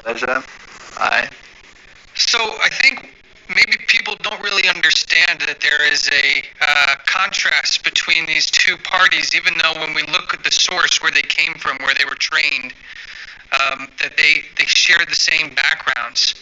Pleasure. Aye. So I think maybe people don't really understand that there is a contrast between these two parties, even though when we look at the source where they came from, where they were trained, that they share the same backgrounds.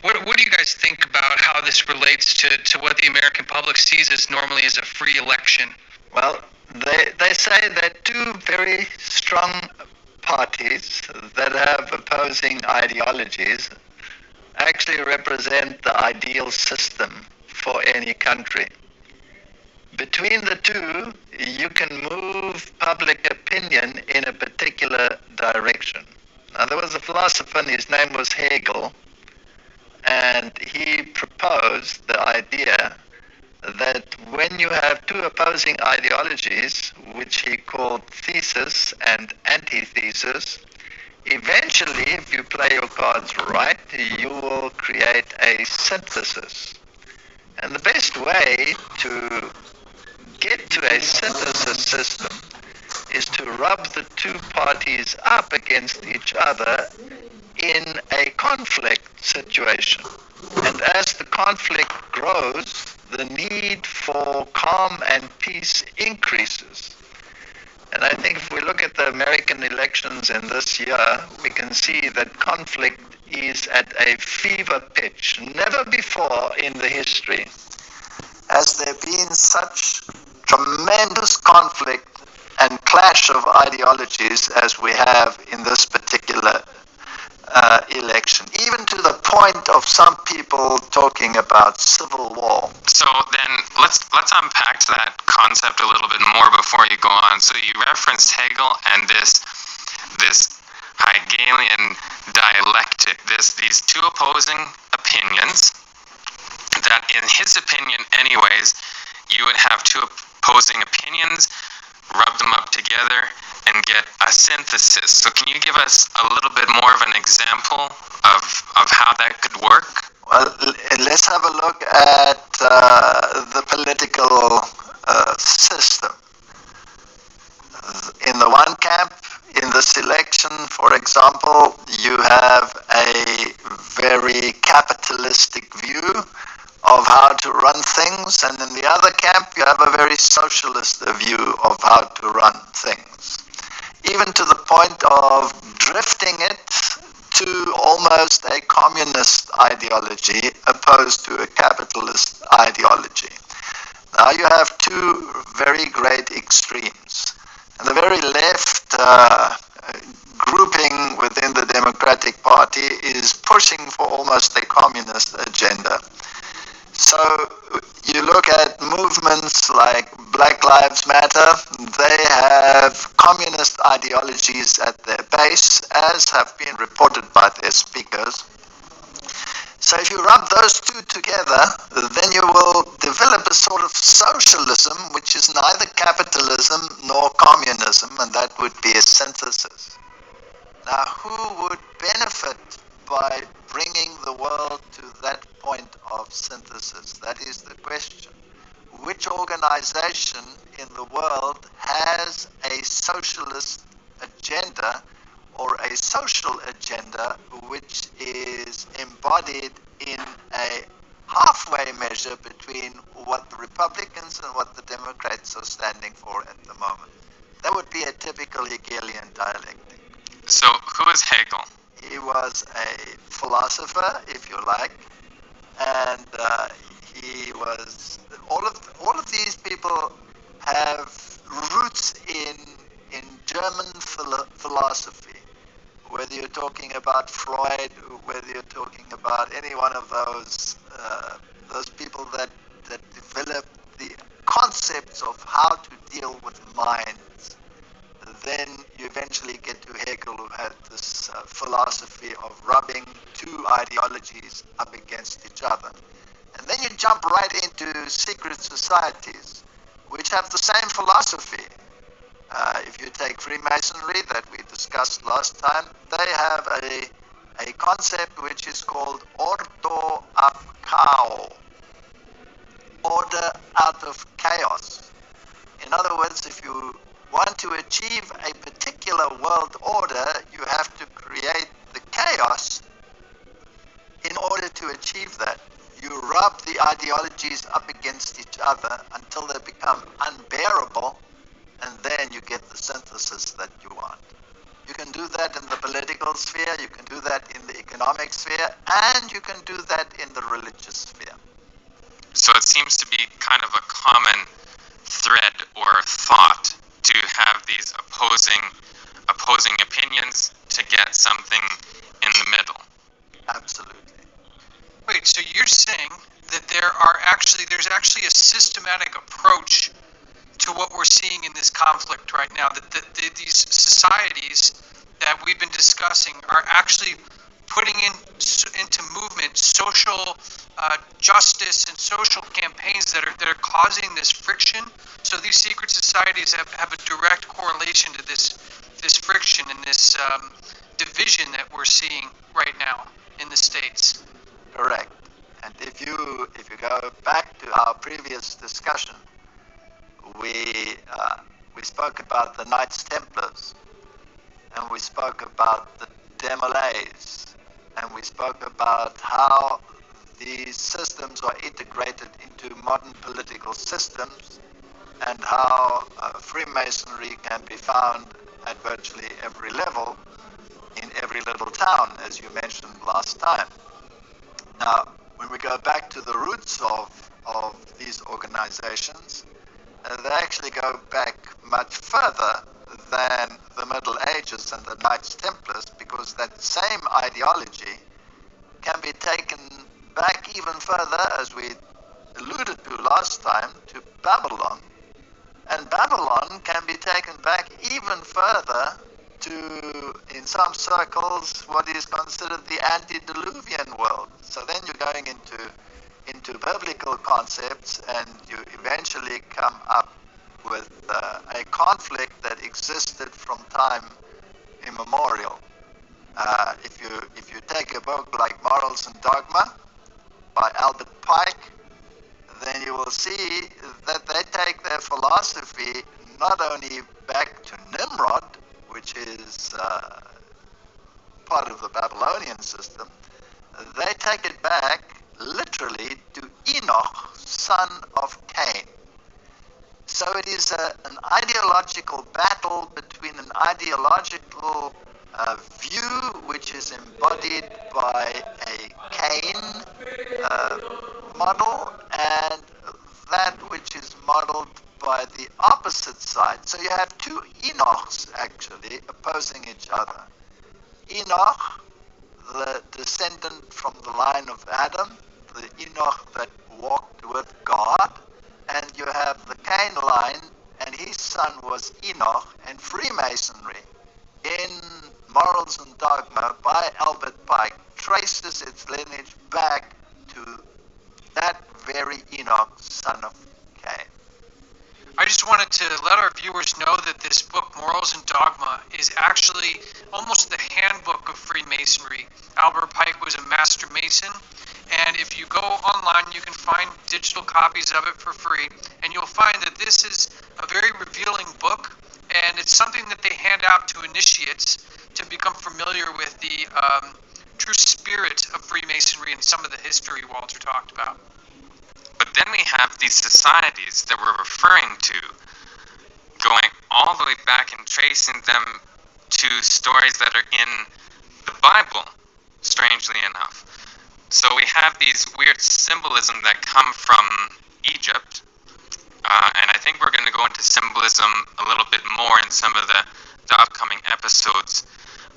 What do you guys think about how this relates to what the American public sees as normally as a free election? Well, they say that two very strong parties that have opposing ideologies actually represent the ideal system for any country. Between the two, you can move public opinion in a particular direction. Now, there was a philosopher, and his name was Hegel, and he proposed the idea that when you have two opposing ideologies, which he called thesis and antithesis, eventually, if you play your cards right, you will create a synthesis. And the best way to get to a synthesis system is to rub the two parties up against each other in a conflict situation. And as the conflict grows, the need for calm and peace increases. And I think if we look at the American elections in this year, we can see that conflict is at a fever pitch. Never before in the history has there been such tremendous conflict and clash of ideologies as we have in this particular election, even to the point of some people talking about civil war. So then let's unpack that concept a little bit more before you go on. So you referenced Hegel and this Hegelian dialectic, these two opposing opinions that in his opinion anyways, you would have two opposing opinions, rub them up together, and get a synthesis. So can you give us a little bit more of an example of how that could work? Well, let's have a look at the political system. In the one camp, in this election, for example, you have a very capitalistic view of how to run things, and in the other camp, you have a very socialist view of how to run things. Even to the point of drifting it to almost a communist ideology opposed to a capitalist ideology. Now you have two very great extremes. And the very left grouping within the Democratic Party is pushing for almost a communist agenda. So you look at movements like Black Lives Matter, they have communist ideologies at their base, as have been reported by their speakers. So if you rub those two together, then you will develop a sort of socialism, which is neither capitalism nor communism, and that would be a synthesis. Now, who would benefit by bringing the world to that point of synthesis? That is the question. Which organization in the world has a socialist agenda or a social agenda which is embodied in a halfway measure between what the Republicans and what the Democrats are standing for at the moment? That would be a typical Hegelian dialectic. So who is Hegel? He was a philosopher, if you like, and he was. All of these people have roots in German philosophy. Whether you're talking about Freud, whether you're talking about any one of those people that developed the concepts of how to deal with minds, then you eventually get to Hegel, who had this philosophy of rubbing two ideologies up against each other. And then you jump right into secret societies, which have the same philosophy. If you take Freemasonry that we discussed last time, they have a concept which is called ordo ab chaos, order out of chaos. In other words, if you want to achieve a particular world order, you have to create the chaos order to achieve that, you rub the ideologies up against each other until they become unbearable, and then you get the synthesis that you want. You can do that in the political sphere, you can do that in the economic sphere, and you can do that in the religious sphere. So it seems to be kind of a common thread or thought to have these opposing opinions to get something in the middle. Absolutely. Wait, so you're saying that there's actually a systematic approach to what we're seeing in this conflict right now, that these societies that we've been discussing are actually putting into movement social justice and social campaigns that are causing this friction. So these secret societies have a direct correlation to this friction and this division that we're seeing right now in the States. Correct. And if you go back to our previous discussion, we spoke about the Knights Templars, and we spoke about the Demolays, and we spoke about how these systems are integrated into modern political systems, and how Freemasonry can be found at virtually every level in every little town, as you mentioned last time. Now, when we go back to the roots of these organizations, they actually go back much further than the Middle Ages and the Knights Templars, because that same ideology can be taken back even further, as we alluded to last time, to Babylon. And Babylon can be taken back even further to, in some circles, what is considered the antediluvian world. So then you're going into biblical concepts, and you eventually come up with a conflict that existed from time immemorial. If you take a book like Morals and Dogma by Albert Pike, then you will see that they take their philosophy not only back to Nimrod, which is part of the Babylonian system, they take it back literally to Enoch, son of Cain. So it is an ideological battle between an ideological view which is embodied by a Cain model, and that which is modeled by the opposite side. So you have two Enochs actually opposing each other. Enoch, the descendant from the line of Adam, the Enoch that walked with God, and you have the Cain line, and his son was Enoch. And Freemasonry, in Morals and Dogma by Albert Pike, traces its lineage back to that very Enoch, son of Cain. I just wanted to let our viewers know that this book, Morals and Dogma, is actually almost the handbook of Freemasonry. Albert Pike was a master Mason, and if you go online, you can find digital copies of it for free, and you'll find that this is a very revealing book, and it's something that they hand out to initiates to become familiar with the true spirit of Freemasonry and some of the history Walter talked about. But then we have these societies that we're referring to, going all the way back and tracing them to stories that are in the Bible, strangely enough. So we have these weird symbolism that come from Egypt, and I think we're going to go into symbolism a little bit more in some of the upcoming episodes,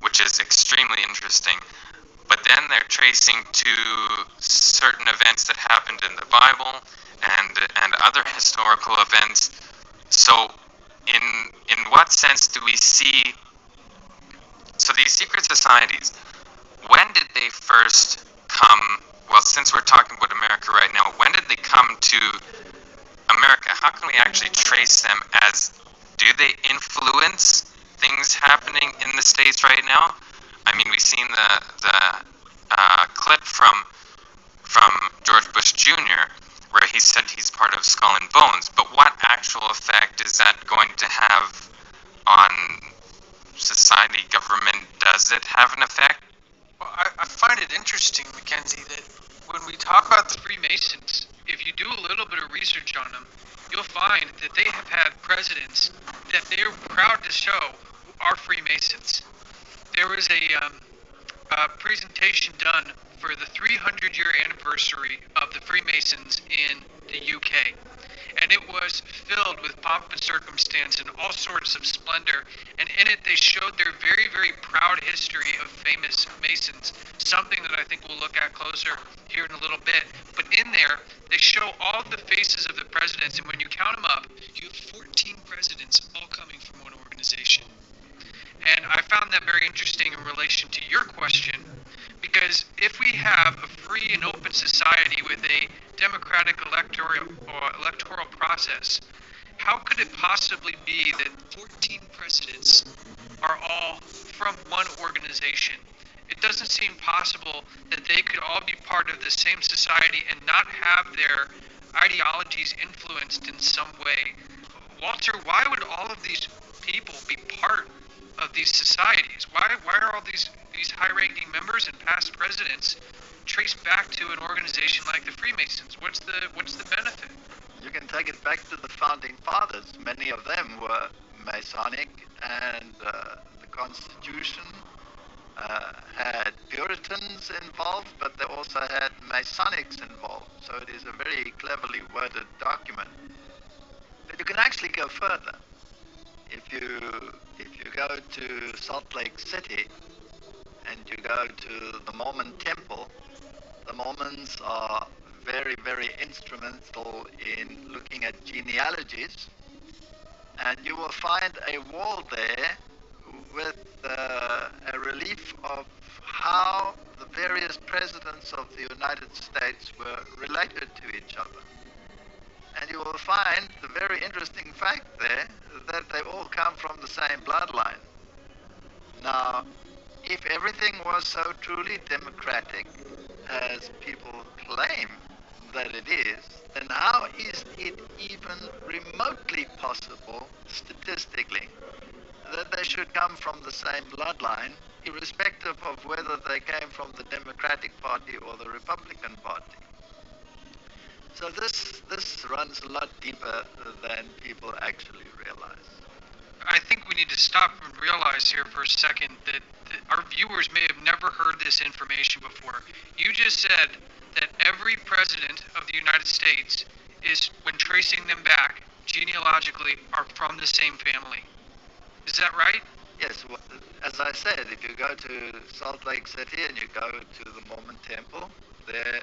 which is extremely interesting. But then they're tracing to certain events that happened in the Bible and other historical events. So in what sense do we see, so these secret societies, when did they first come, well, since we're talking about America right now, when did they come to America? How can we actually trace them as, do they influence things happening in the States right now? I mean, we've seen the clip from George Bush Jr., where he said he's part of Skull and Bones, but what actual effect is that going to have on society, government? Does it have an effect? Well, I find find it interesting, Mackenzie, that when we talk about the Freemasons, if you do a little bit of research on them, you'll find that they have had presidents that they're proud to show are Freemasons. There was a presentation done for the 300-year anniversary of the Freemasons in the UK. And it was filled with pomp and circumstance and all sorts of splendor. And in it, they showed their very, very proud history of famous Masons, something that I think we'll look at closer here in a little bit. But in there, they show all the faces of the presidents. And when you count them up, you have 14 presidents all coming from one organization. And I found that very interesting in relation to your question, because if we have a free and open society with a democratic electoral process, how could it possibly be that 14 presidents are all from one organization? It doesn't seem possible that they could all be part of the same society and not have their ideologies influenced in some way. Walter, why would all of these people be part of these societies? Why are all these high-ranking members and past presidents traced back to an organization like the Freemasons? What's the benefit? You can take it back to the founding fathers. Many of them were Masonic, and the Constitution had Puritans involved, but they also had Masonics involved. So it is a very cleverly worded document. But you can actually go further. If you go to Salt Lake City and you go to the Mormon temple, the Mormons are very, very instrumental in looking at genealogies, and you will find a wall there with a relief of how the various presidents of the United States were related to each other. And you will find the very interesting fact there that they all come from the same bloodline. Now, if everything was so truly democratic as people claim that it is, then how is it even remotely possible, statistically, that they should come from the same bloodline, irrespective of whether they came from the Democratic Party or the Republican Party? So this runs a lot deeper than people actually realize. I think we need to stop and realize here for a second that our viewers may have never heard this information before. You just said that every president of the United States is, when tracing them back genealogically, are from the same family. Is that right? Yes, well, as I said, if you go to Salt Lake City and you go to the Mormon temple, there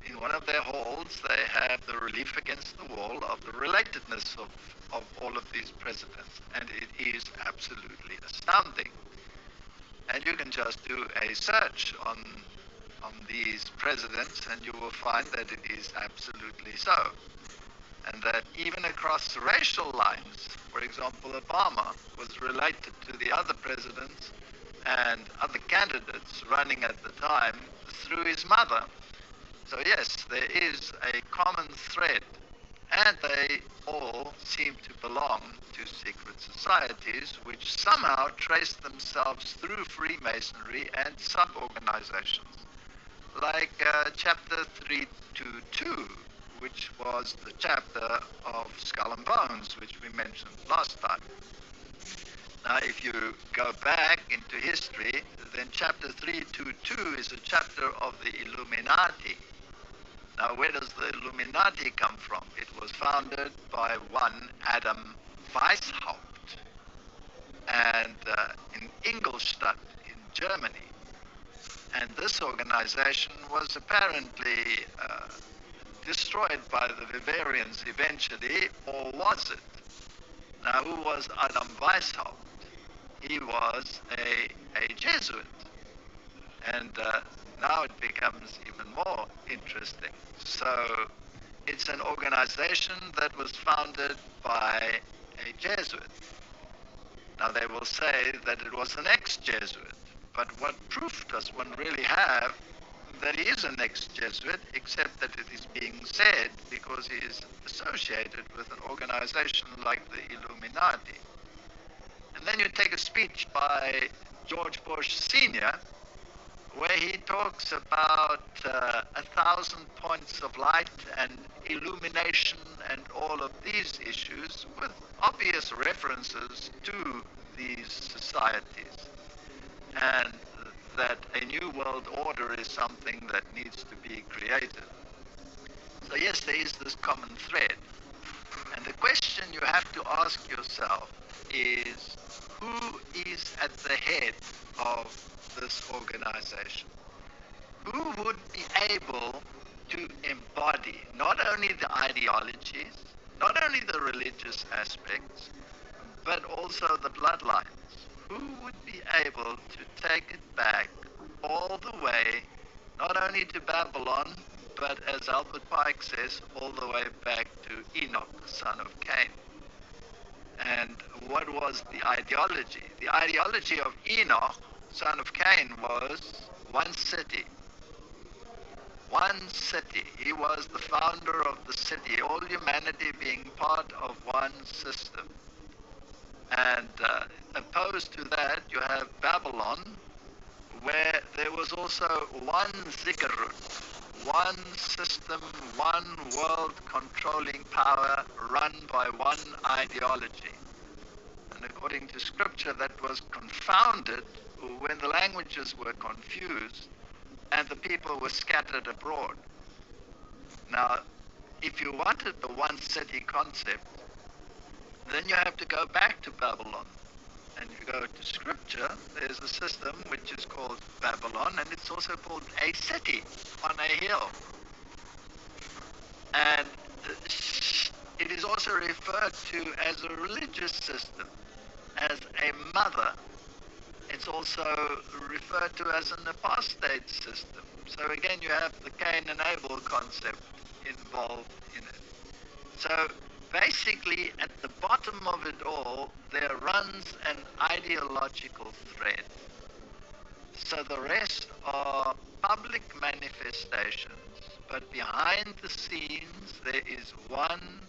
in one of their halls, they have the relief against the wall of the relatedness of all of these presidents, and it is absolutely astounding. And you can just do a search on these presidents, and you will find that it is absolutely so. And that even across racial lines, for example, Obama was related to the other presidents and other candidates running at the time through his mother. So yes, there is a common thread, and they all seem to belong to secret societies which somehow trace themselves through Freemasonry and sub-organizations, like Chapter 322, which was the chapter of Skull and Bones, which we mentioned last time. Now, if you go back into history, then Chapter 322 is a chapter of the Illuminati. Now, where does the Illuminati come from? It was founded by one Adam Weishaupt, and in Ingolstadt in Germany. And this organization was apparently destroyed by the Bavarians eventually, or was it? Now, who was Adam Weishaupt? He was a Jesuit. And now it becomes even more interesting. So it's an organization that was founded by a Jesuit. Now they will say that it was an ex-Jesuit, but what proof does one really have that he is an ex-Jesuit, except that it is being said because he is associated with an organization like the Illuminati? And then you take a speech by George Bush Sr., where he talks about 1,000 points of light and illumination and all of these issues with obvious references to these societies, and that a new world order is something that needs to be created. So yes, there is this common thread. And the question you have to ask yourself is, who is at the head of this organization? Who would be able to embody not only the ideologies, not only the religious aspects, but also the bloodlines? Who would be able to take it back all the way, not only to Babylon, but as Albert Pike says, all the way back to Enoch, the son of Cain? And what was the ideology? The ideology of Enoch, son of Cain, was one city. One city. He was the founder of the city, all humanity being part of one system. And opposed to that, you have Babylon, where there was also one ziggurat, one system, one world controlling power run by one ideology. And according to scripture, that was confounded when the languages were confused and the people were scattered abroad. Now, if you wanted the one city concept, then you have to go back to Babylon. And if you go to scripture, there's a system which is called Babylon, and it's also called a city on a hill. And it is also referred to as a religious system, as a mother. It's also referred to as an apostate system. So again, you have the Cain and Abel concept involved in it. So basically, at the bottom of it all, there runs an ideological thread. So the rest are public manifestations, but behind the scenes, there is one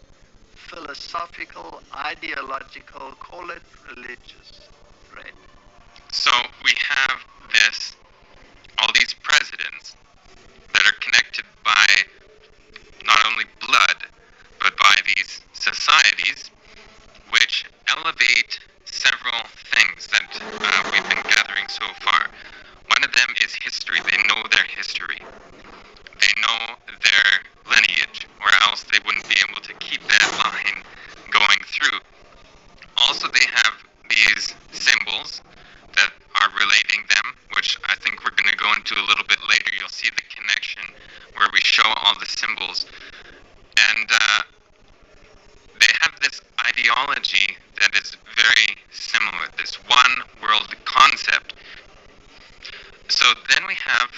philosophical, ideological, call it religious thread. So we have all these presidents that are connected by not only blood, but by these societies, which elevate several things that we've been gathering so far. One of them is history. They know their history. They know their lineage, or else they wouldn't be able to keep that line going through. Also, they have these symbols that are relating them, which I think we're going to go into a little bit later. You'll see the connection where we show all the symbols. And they have this ideology that is very similar, this one world concept. So then we have,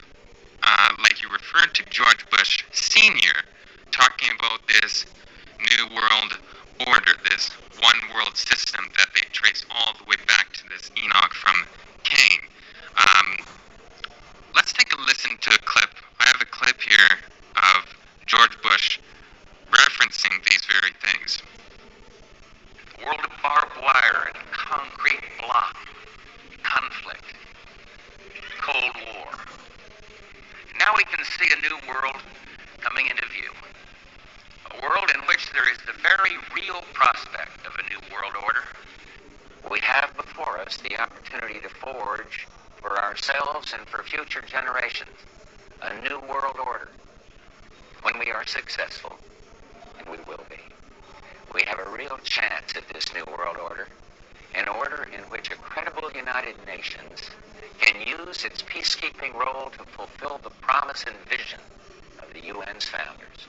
like you referred to, George Bush Sr. talking about this new world order, this one world system that they trace all the way back to this Enoch from Cain. Let's take a listen to a clip. I have a clip here of George Bush referencing these very things. A world of barbed wire and concrete block, conflict, Cold War. Now we can see a new world coming into view. A world in which there is the very real prospect of a new world order. We have before us the opportunity to forge for ourselves and for future generations a new world order. When we are successful, and we will be, we have a real chance at this new world order, an order in which a credible United Nations can use its peacekeeping role to fulfill the promise and vision of the UN's founders.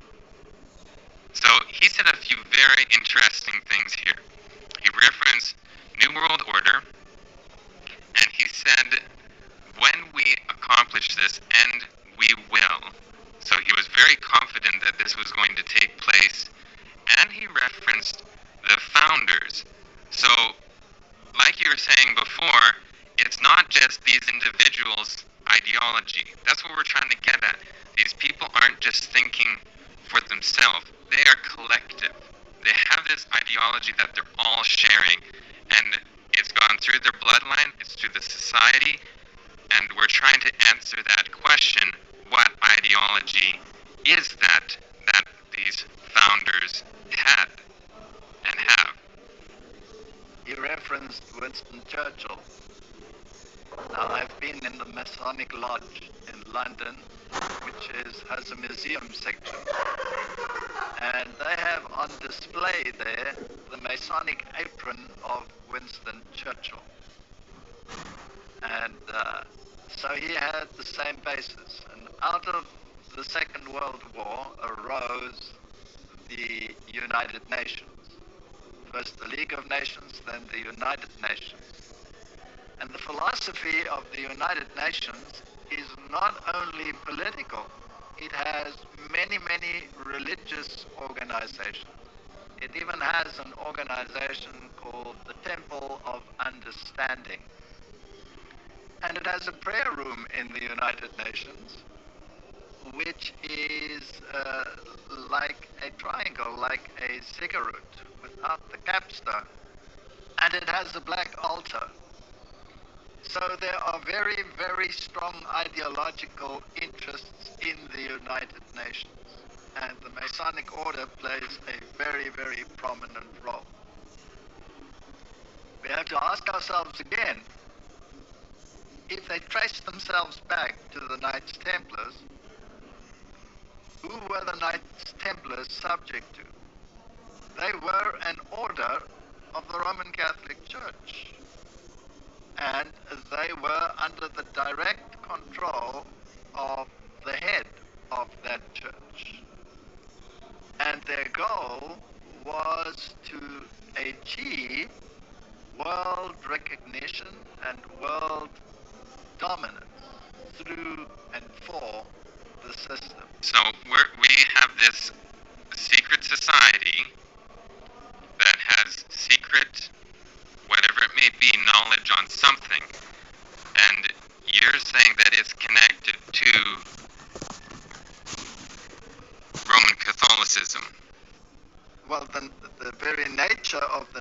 So he said a few very interesting things here. He referenced New World Order, and he said, when we accomplish this, and we will. So he was very confident that this was going to take place, and he referenced the founders. So, like you were saying before, it's not just these individuals' ideology. That's what we're trying to get at. These people aren't just thinking for themselves. They are collective. They have this ideology that they're all sharing, and It's gone through their bloodline, it's through the society, and we're trying to answer that question, what ideology is that these founders had and have? He referenced Winston Churchill. Now, I've been in the Masonic Lodge in London, which has a museum section. And they have on display there the Masonic apron of Winston Churchill. And so he had the same basis. And out of the Second World War arose the United Nations. First the League of Nations, then the United Nations. And the philosophy of the United Nations is not only political, it has many, many religious organizations. It even has an organization called the Temple of Understanding. And it has a prayer room in the United Nations, which is like a triangle, like a cigarette without the capstone. And it has a black altar. So there are very, very strong ideological interests in the United Nations. And the Masonic Order plays a very, very prominent role. We have to ask ourselves again, if they trace themselves back to the Knights Templars, who were the Knights Templars subject to? They were an order of the Roman Catholic Church. And they were under the direct control of the head of that church. And their goal was to achieve world recognition and world dominance through and for the system. So we have this secret society that has secret, whatever it may be, knowledge on something, and you're saying that it's connected to Roman Catholicism. Well, the very nature of the